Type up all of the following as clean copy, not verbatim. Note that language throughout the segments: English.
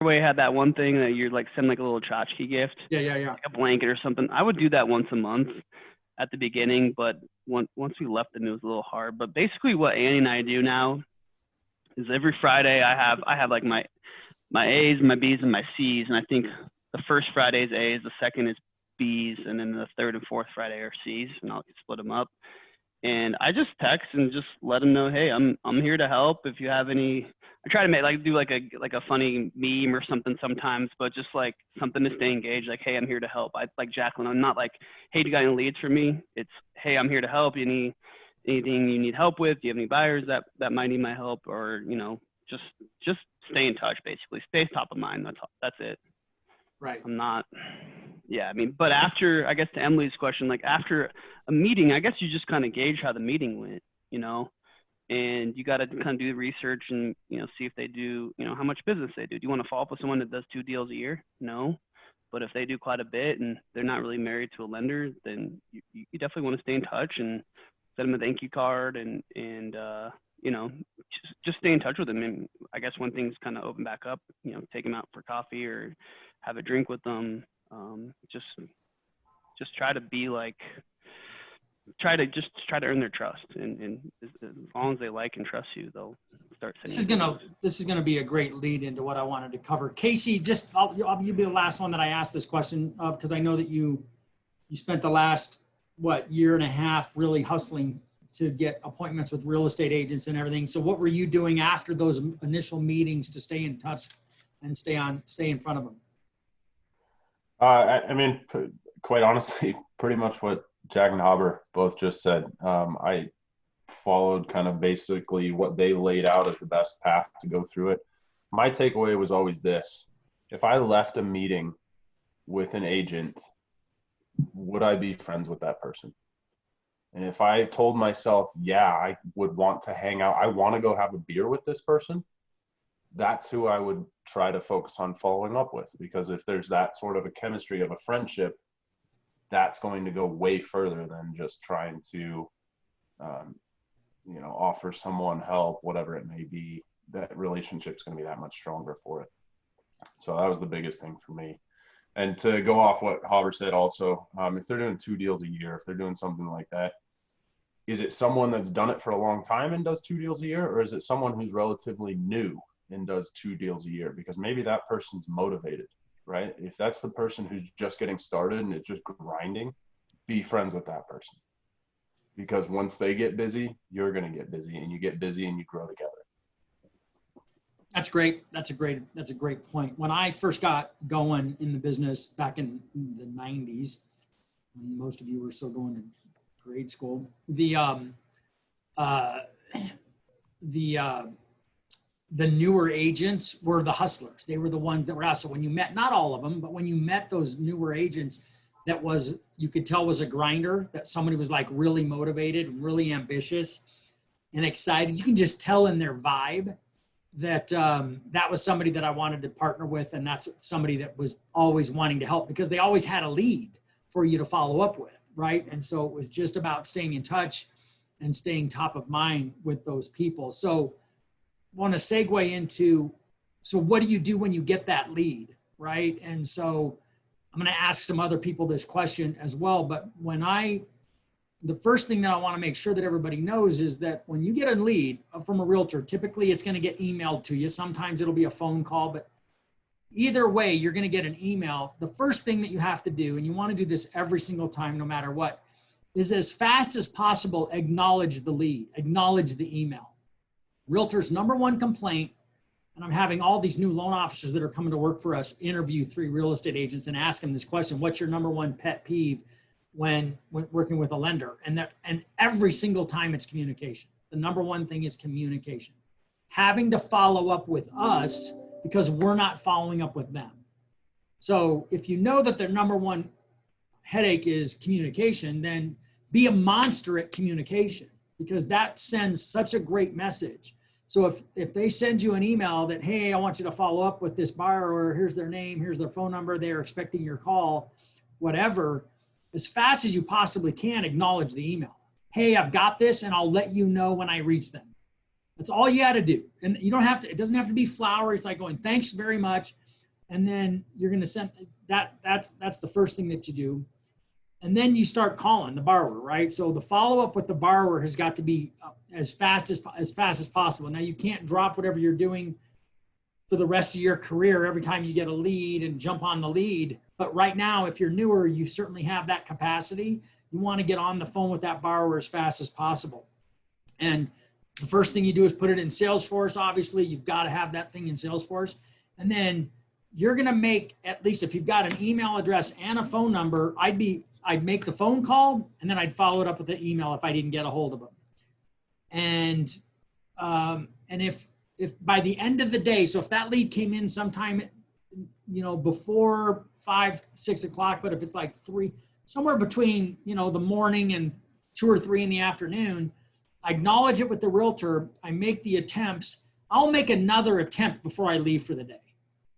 way had that one thing that you're like send like a little tchotchke gift, Yeah. like a blanket or something. I would do that once a month at the beginning, but once we left, it was a little hard. But basically, what Annie and I do now is every Friday I have like my A's, my B's, and my C's, and I think the first Friday is A's, the second is B's, and then the third and fourth Friday are C's, and I'll split them up. And I just text and just let them know, hey, I'm here to help. If you have any, I try to do like a funny meme or something sometimes, but just like something to stay engaged. Like, hey, I'm here to help. I like Jacqueline. I'm not like, hey, do you got any leads for me? It's, hey, I'm here to help. Anything you need help with? Do you have any buyers that might need my help? Or just stay in touch. Basically, stay top of mind. That's it. Right. I'm not. Yeah, I mean, but after, I guess to Emily's question, like after a meeting, I guess you just kind of gauge how the meeting went, and you got to kind of do the research and, see if they do, how much business they do. Do you want to follow up with someone that does 2 deals a year? No. But if they do quite a bit and they're not really married to a lender, then you definitely want to stay in touch and send them a thank you card and just stay in touch with them. And I guess when things kind of open back up, take them out for coffee or have a drink with them. Just try to be like, try to earn their trust, and as long as they like and trust you, they'll start saying. This is gonna be a great lead into what I wanted to cover. Casey, I'll be the last one that I asked this question of, because I know that you spent the last year and a half really hustling to get appointments with real estate agents and everything. So what were you doing after those initial meetings to stay in touch and stay in front of them? I mean, quite honestly, pretty much what Jack and Hobber both just said. I followed kind of basically what they laid out as the best path to go through it. My takeaway was always this: if I left a meeting with an agent, would I be friends with that person? And if I told myself, yeah, I would want to hang out, I want to go have a beer with this person, that's who I would try to focus on following up with. Because if there's that sort of a chemistry of a friendship, that's going to go way further than just trying to, offer someone help, whatever it may be. That relationship's going to be that much stronger for it. So that was the biggest thing for me. And to go off what Hobber said also, if they're doing 2 deals a year, if they're doing something like that, is it someone that's done it for a long time and does 2 deals a year? Or is it someone who's relatively new and does 2 deals a year? Because maybe that person's motivated, right? If that's the person who's just getting started and is just grinding, be friends with that person. Because once they get busy, you're going to get busy, and you get busy and you grow together. That's great. That's a great point. When I first got going in the business back in the 90s, when most of you were still going to grade school, the newer agents were the hustlers. They were the ones that were out. So when you met, not all of them, but when you met those newer agents, you could tell was a grinder, that somebody was like really motivated, really ambitious and excited. You can just tell in their vibe that that was somebody that I wanted to partner with. And that's somebody that was always wanting to help, because they always had a lead for you to follow up with. Right. And so it was just about staying in touch and staying top of mind with those people. So I want to segue into, so what do you do when you get that lead? Right. And so I'm going to ask some other people this question as well. But the first thing that I want to make sure that everybody knows is that when you get a lead from a realtor, typically it's going to get emailed to you. Sometimes it'll be a phone call, but either way, you're going to get an email. The first thing that you have to do, and you want to do this every single time, no matter what, is as fast as possible, acknowledge the lead, acknowledge the email. Realtor's number one complaint, and I'm having all these new loan officers that are coming to work for us interview 3 real estate agents and ask them this question: what's your number one pet peeve when working with a lender? And every single time it's communication. The number one thing is communication. Having to follow up with us because we're not following up with them. So if you know that their number one headache is communication, then be a monster at communication, because that sends such a great message. So if they send you an email that, hey, I want you to follow up with this buyer, or here's their name, here's their phone number, they're expecting your call, whatever, as fast as you possibly can, acknowledge the email. Hey, I've got this, and I'll let you know when I reach them. That's all you got to do. And you don't have to, it doesn't have to be flowery. It's like going, thanks very much. And then you're going to send that. That's the first thing that you do. And then you start calling the borrower, right? So the follow-up with the borrower has got to be as fast as possible. Now you can't drop whatever you're doing for the rest of your career every time you get a lead and jump on the lead. But right now, if you're newer, you certainly have that capacity. You want to get on the phone with that borrower as fast as possible. And the first thing you do is put it in Salesforce. Obviously, you've got to have that thing in Salesforce. And then you're going to make, at least if you've got an email address and a phone number, I'd make the phone call and then I'd follow it up with the email if I didn't get a hold of them. And if by the end of the day, so if that lead came in sometime, before 5, 6 o'clock, but if it's like 3, somewhere between, the morning and 2 or 3 in the afternoon, I acknowledge it with the realtor. I make the attempts. I'll make another attempt before I leave for the day,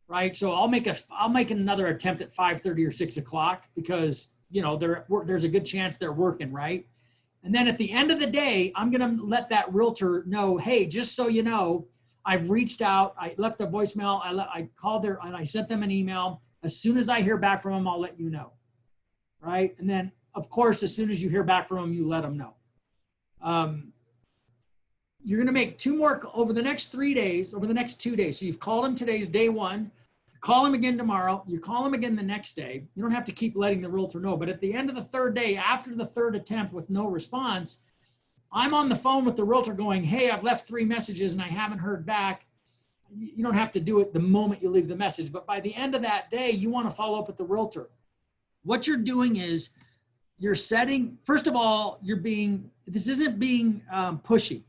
right? So I'll make another attempt at 5:30 or 6 o'clock because, there's a good chance they're working, right? And then at the end of the day, I'm going to let that realtor know, hey, just so you know, I've reached out. I left a voicemail. I called there and I sent them an email. As soon as I hear back from them, I'll let you know, right? And then, of course, as soon as you hear back from them, you let them know. You're going to make 2 more over the next 3 days, over the next 2 days. So you've called them today's day 1. Call them again tomorrow. You call them again the next day. You don't have to keep letting the realtor know. But at the end of the 3rd day, after the 3rd attempt with no response, I'm on the phone with the realtor going, hey, I've left 3 messages and I haven't heard back. You don't have to do it the moment you leave the message. But by the end of that day, you want to follow up with the realtor. What you're doing is you're setting, first of all, this isn't being pushy.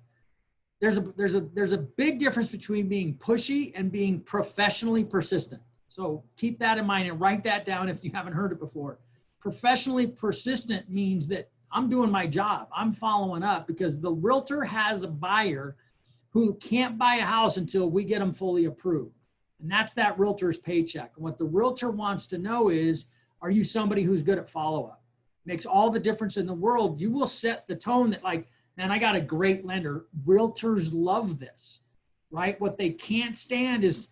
There's a big difference between being pushy and being professionally persistent. So keep that in mind and write that down if you haven't heard it before. Professionally persistent means that I'm doing my job. I'm following up because the realtor has a buyer who can't buy a house until we get them fully approved. And that's that realtor's paycheck. And what the realtor wants to know is, are you somebody who's good at follow-up? Makes all the difference in the world. You will set the tone that like, man, I got a great lender. Realtors love this, right? What they can't stand is,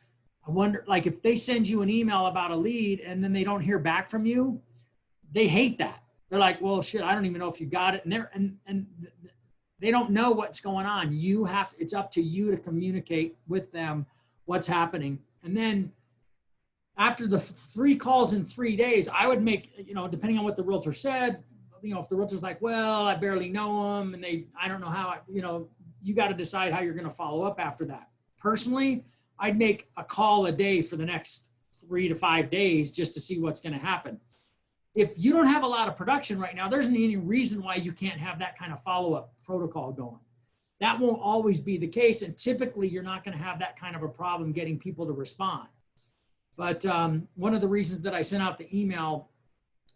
I wonder, like if they send you an email about a lead and then they don't hear back from you, they hate that. They're like, well, shit, I don't even know if you got it. And they don't know what's going on. It's up to you to communicate with them what's happening. And then after the 3 calls in 3 days, I would make, depending on what the realtor said, if the realtor's like, well, I barely know them and I don't know how, you got to decide how you're going to follow up after that. Personally, I'd make a call a day for the next 3 to 5 days just to see what's going to happen. If you don't have a lot of production right now, there isn't any reason why you can't have that kind of follow-up protocol going. That won't always be the case. And typically you're not going to have that kind of a problem getting people to respond. But one of the reasons that I sent out the email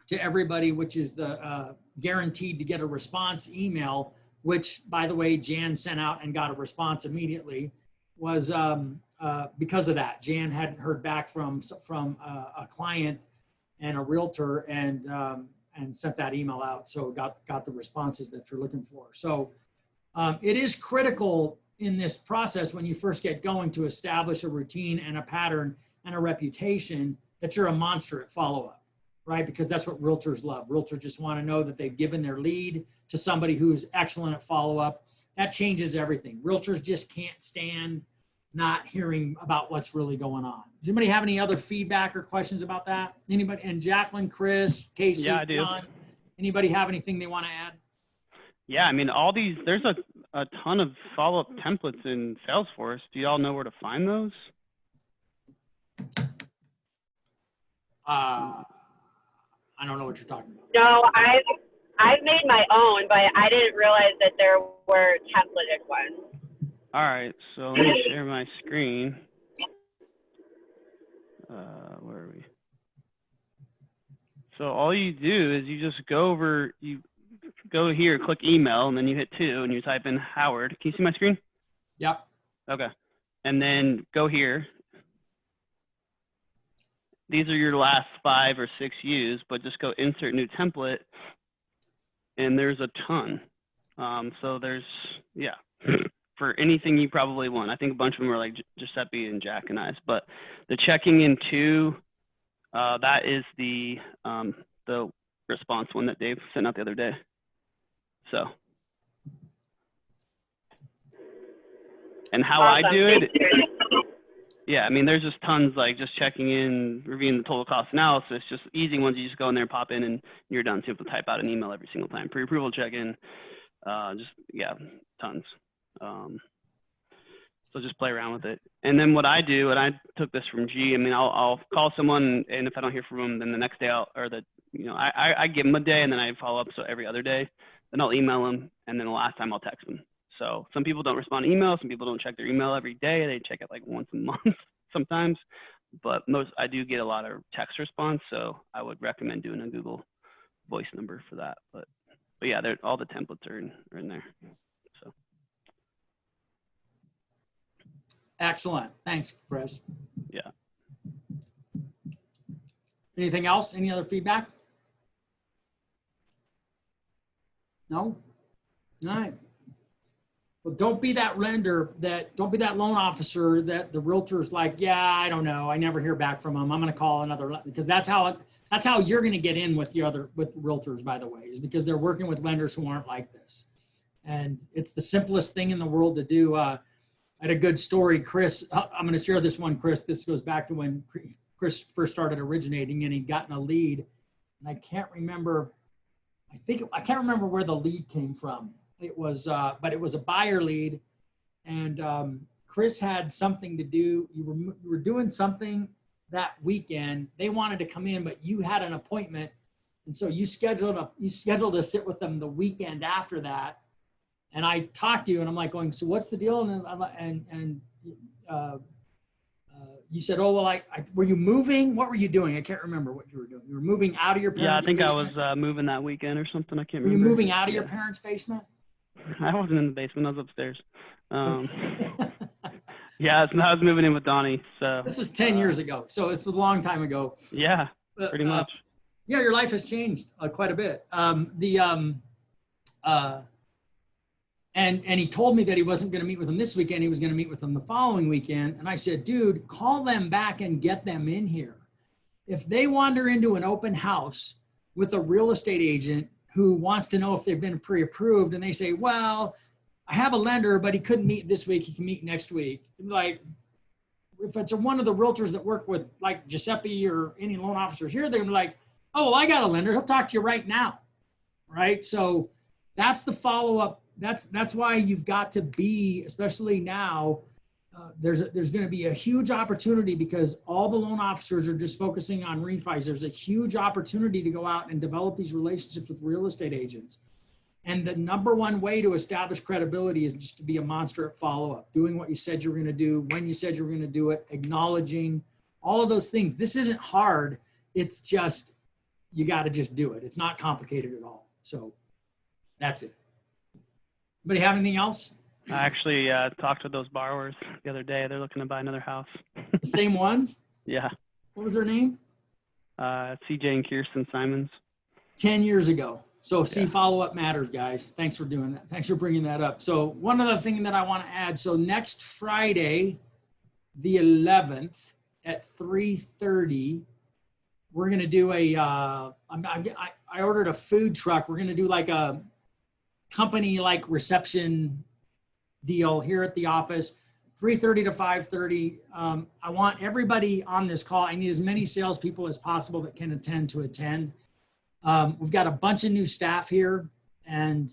to everybody, which is the guaranteed to get a response email, which by the way, Jan sent out and got a response immediately, was because of that. Jan hadn't heard back from a client and a realtor and sent that email out. So got the responses that you're looking for. So it is critical in this process when you first get going to establish a routine and a pattern and a reputation that you're a monster at follow-up, right? Because that's what realtors love. Realtors just want to know that they've given their lead to somebody who's excellent at follow-up. That changes everything. Realtors just can't stand not hearing about what's really going on. Does anybody have any other feedback or questions about that? Anybody? And Jacqueline, Chris, Casey, Yeah, I do. John, anybody have anything they want to add? Yeah, I mean, all these, there's a ton of follow-up templates in Salesforce. Do you all know where to find those? I don't know what you're talking about. No, I've made my own, but I didn't realize that there were templated ones. All right, so let me share my screen. Where are we? So all you do is you just go over, you go here, click email, and then you hit 2, and you type in Howard. Can you see my screen? Yep. Okay. And then go here. These are your last 5 or 6 used, but just go insert new template, and there's a ton. So there's, yeah. for anything you probably want. I think a bunch of them are like Giuseppe and Jack and I's, but the checking in too, that is the response one that Dave sent out the other day. So, and how Awesome. I do it, Thank you. yeah, I mean, there's just tons, like just checking in, reviewing the total cost analysis, just easy ones. You just go in there, pop in, and you're done. So you have to type out an email every single time. Pre-approval check-in, just, yeah, tons. So just play around with it. And then what I do, and I took this from G, I mean, I'll call someone, and if I don't hear from them, then the next day I give them a day, and then I follow up. So every other day, then I'll email them, and then the last time I'll text them. So some people don't respond to email. Some people don't check their email every day. They check it like once a month sometimes. But I do get a lot of text response. So I would recommend doing a Google Voice number for that. But yeah, all the templates are in there. So. Excellent. Thanks, Chris. Yeah. Anything else? Any other feedback? No? All right. Well, don't be that don't be that loan officer that the realtor's like, yeah, I don't know. I never hear back from them. I'm going to call another, because that's how you're going to get in with realtors, by the way, is because they're working with lenders who aren't like this. And it's the simplest thing in the world to do. I had a good story, Chris. I'm going to share this one, Chris. This goes back to when Chris first started originating, and he'd gotten a lead. And I can't remember where the lead came from. It was, but it was a buyer lead, and Chris had something to do. You were doing something that weekend. They wanted to come in, but you had an appointment, and so you scheduled to sit with them the weekend after that. And I talked to you, and I'm like going, so what's the deal? And you said, oh, well, were you moving? What were you doing? I can't remember what you were doing. You were moving out of your parents' basement? Yeah, I think I was moving that weekend or something. I can't remember. remember. Were you moving out of your parents' basement? I wasn't in the basement. I was upstairs. Yeah, I was moving in with Donnie. So this is 10 years ago. So it's a long time ago. Yeah, pretty much. Yeah, your life has changed quite a bit. And he told me that he wasn't going to meet with them this weekend. He was going to meet with them the following weekend. And I said, dude, call them back and get them in here. If they wander into an open house with a real estate agent who wants to know if they've been pre-approved, and they say, well, I have a lender, but he couldn't meet this week. He can meet next week. Like, if it's one of the realtors that work with like Giuseppe or any loan officers here, they're like, oh, well, I got a lender. He'll talk to you right now. Right. So that's the follow-up. That's why you've got to be, especially now, there's going to be a huge opportunity because all the loan officers are just focusing on refis. There's a huge opportunity to go out and develop these relationships with real estate agents. And the number one way to establish credibility is just to be a monster at follow-up, doing what you said you were going to do, when you said you were going to do it, acknowledging all of those things. This isn't hard. It's just, you got to just do it. It's not complicated at all. So that's it. Anybody have anything else? I actually talked to those borrowers the other day. They're looking to buy another house. The same ones? Yeah. What was their name? CJ and Kirsten Simons. 10 years ago. So see, Yeah. Follow-up matters, guys. Thanks for doing that. Thanks for bringing that up. So one other thing that I want to add. So next Friday, the 11th at 3:30, we're going to do I ordered a food truck. We're going to do like a company like reception deal here at the office, 3:30 to 5:30. I want everybody on this call. I need as many salespeople as possible that can attend to attend. We've got a bunch of new staff here, and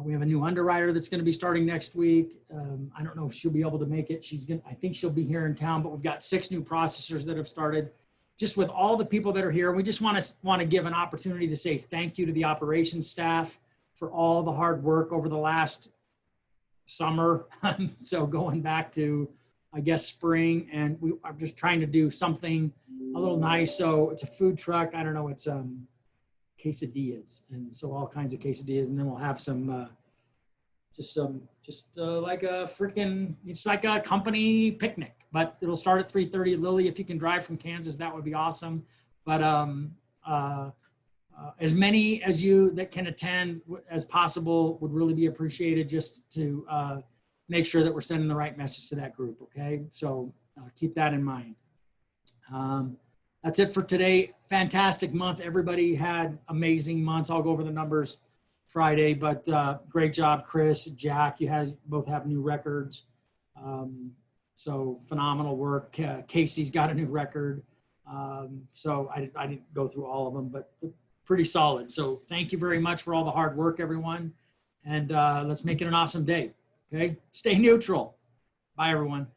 we have a new underwriter that's going to be starting next week. I don't know if she'll be able to make it. I think she'll be here in town, but we've got 6 new processors that have started. Just with all the people that are here, we just want to give an opportunity to say thank you to the operations staff for all the hard work over the last summer. So going back to, I guess, spring, and I'm just trying to do something a little nice. So it's a food truck. I don't know. It's quesadillas, and so all kinds of quesadillas, and then we'll have some like a freaking, it's like a company picnic, but it'll start at 3:30. Lily, if you can drive from Kansas, that would be awesome. But As many as you that can attend as possible would really be appreciated, just to make sure that we're sending the right message to that group, okay? So keep that in mind. That's it for today. Fantastic month. Everybody had amazing months. I'll go over the numbers Friday, but great job, Chris, Jack. You guys both have new records. So phenomenal work. Casey's got a new record. So I didn't go through all of them, but pretty solid. So thank you very much for all the hard work, everyone. And let's make it an awesome day. Okay. Stay neutral. Bye, everyone.